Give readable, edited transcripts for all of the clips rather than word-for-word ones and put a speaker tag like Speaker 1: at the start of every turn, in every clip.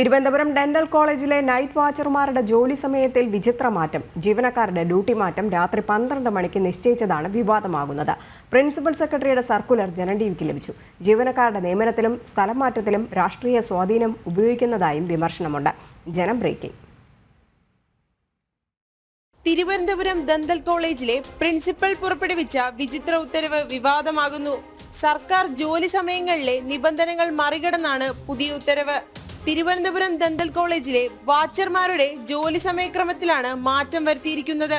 Speaker 1: Thiruvananthapuram dental കോളേജിലെ night വാച്ചർമാരുടെ ജോലി സമയത്തിൽ വിചിത്ര മാറ്റം. ജീവനക്കാരുടെ ഡ്യൂട്ടി മാറ്റം രാത്രി 12 മണിക്ക് നിശ്ചയിച്ചതാണ് വിവാദമാകുന്നത്. പ്രിൻസിപ്പൽ സെക്രട്ടറിയുടെ സർക്കുലർ ജനം ടിവിക്ക് ലഭിച്ചു. ജീവനക്കാരുടെ നിയമനത്തിലും സ്ഥലം മാറ്റത്തിലും രാഷ്ട്രീയ സ്വാധീനം ഉപയോഗിക്കുന്നതായും വിമർശനമുണ്ട്. ജനം ബ്രേക്കിംഗ്.
Speaker 2: തിരുവനന്തപുരം ഡെന്റൽ കോളേജിലെ പ്രിൻസിപ്പൽ പുറപ്പെടുവിച്ച വിചിത്ര ഉത്തരവ് വിവാദമാകുന്നു. സർക്കാർ ജോലി സമയങ്ങളിലെ നിബന്ധനകൾ മറികടന്നാണ് പുതിയ ഉത്തരവ്. തിരുവനന്തപുരം ഡെന്റൽ കോളേജിലെ വാച്ചർമാരുടെ ജോലി സമയക്രമത്തിലാണ് മാറ്റം വരുത്തിയിരിക്കുന്നത്.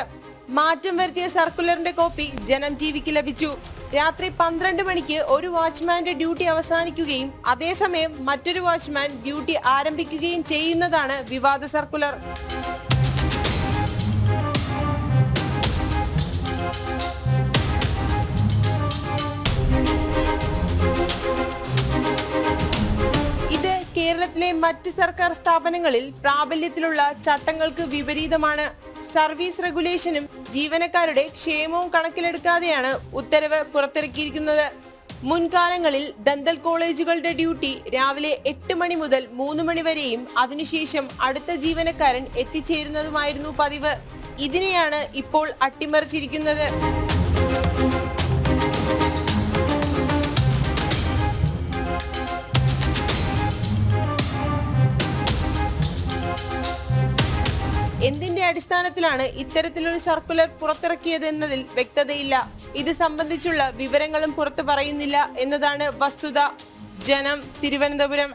Speaker 2: മാറ്റം വരുത്തിയ സർക്കുലറിന്റെ കോപ്പി ജനം ടിവിക്ക് ലഭിച്ചു. രാത്രി 12 മണിക്ക് ഒരു വാച്ച്മാന്റെ ഡ്യൂട്ടി അവസാനിക്കുകയും അതേസമയം മറ്റൊരു വാച്ച്മാൻ ഡ്യൂട്ടി ആരംഭിക്കുകയും ചെയ്യുന്നതാണ് വിവാദ സർക്കുലർ. കേരളത്തിലെ മറ്റ് സർക്കാർ സ്ഥാപനങ്ങളിൽ പ്രാബല്യത്തിലുള്ള ചട്ടങ്ങൾക്ക് വിപരീതമാണ്. സർവീസ് റെഗുലേഷനും ജീവനക്കാരുടെ ക്ഷേമവും കണക്കിലെടുക്കാതെയാണ് ഉത്തരവ് പുറത്തിറക്കിയിരിക്കുന്നത്. മുൻകാലങ്ങളിൽ ഡെന്റൽ കോളേജുകളുടെ ഡ്യൂട്ടി രാവിലെ 8 മണി മുതൽ 3 മണി വരെയും അതിനുശേഷം അടുത്ത ജീവനക്കാരൻ എത്തിച്ചേരുന്നതുമായിരുന്നു പതിവ്. ഇതിനെയാണ് ഇപ്പോൾ അട്ടിമറിച്ചിരിക്കുന്നത്. എന്തിന്റെ അടിസ്ഥാനത്തിലാണ് ഇത്തരത്തിലൊരു സർക്കുലർ പുറത്തിറക്കിയതെന്നതിൽ വ്യക്തതയില്ല. ഇത് സംബന്ധിച്ചുള്ള വിവരങ്ങളും പുറത്തു പറയുന്നില്ല എന്നതാണ് വസ്തുത. ജനം, തിരുവനന്തപുരം.